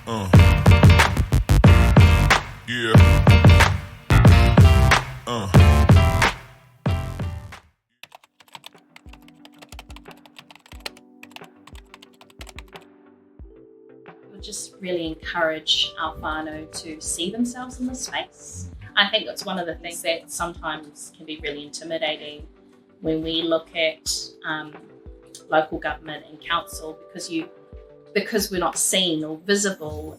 Uh. Yeah. We just really encourage our whānau to see themselves in this space. I think that's one of the things that sometimes can be really intimidating when we look at local government and council, because we're not seen or visible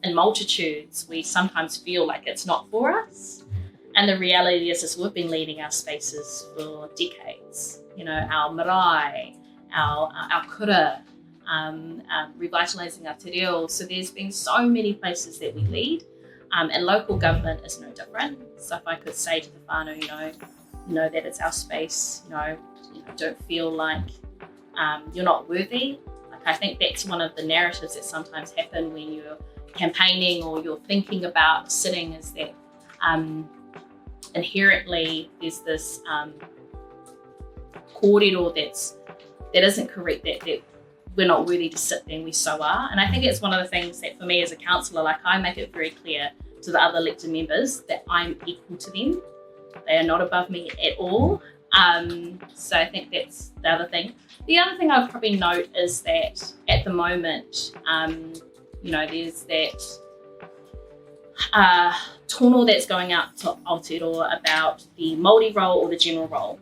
in multitudes, we sometimes feel like it's not for us. And the reality is we've been leading our spaces for decades. You know, our marae, our kura, revitalising our te reo. So there's been so many places that we lead, and local government is no different. So if I could say to the whānau, you know that it's our space, don't feel like you're not worthy. Like, I think that's one of the narratives that sometimes happen when you're campaigning or you're thinking about sitting, is that inherently there's this kōrero that isn't correct, that we're not worthy to sit there, and we so are. And I think it's one of the things that for me as a councillor, like, I make it very clear to the other elected members that I'm equal to them. They are not above me at all. So I think that's the other thing. The other thing I'd probably note is that at the moment, there's that tono that's going out to Aotearoa about the Māori role or the general role.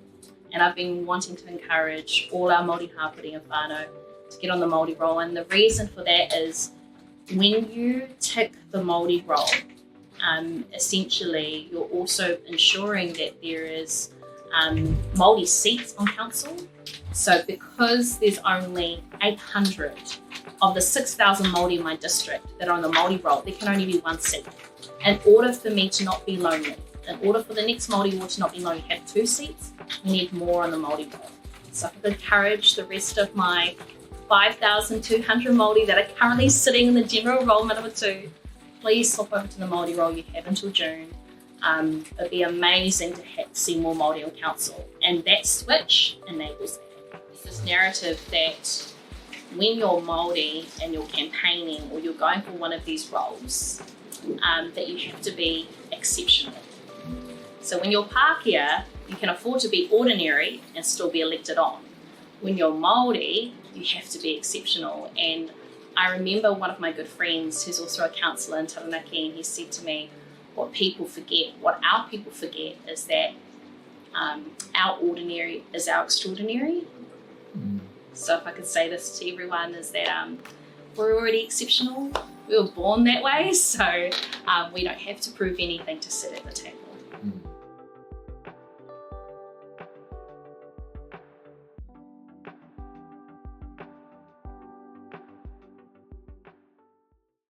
And I've been wanting to encourage all our Māori hapori and whānau to get on the Māori role. And the reason for that is when you tick the Māori role, essentially you're also ensuring that there is Māori seats on council. So because there's only 800 of the 6,000 Māori in my district that are on the Māori role, there can only be one seat. In order for me to not be lonely, in order for the next Māori ward to not be lonely, have 2 seats, we need more on the Māori role. So I would encourage the rest of my 5,200 Māori that are currently sitting in the general role, Manawatū, please swap over to the Māori role. You have until June. It'd be amazing to see more Māori on council, and that switch enables that. There's this narrative that when you're Māori and you're campaigning or you're going for one of these roles, that you have to be exceptional. So when you're Pākehā, you can afford to be ordinary and still be elected on. When you're Māori, you have to be exceptional. And I remember one of my good friends, who's also a councillor in Taranaki, and he said to me, what our people forget is that our ordinary is our extraordinary. So if I could say this to everyone, is that we're already exceptional. We were born that way, so we don't have to prove anything to sit at the table.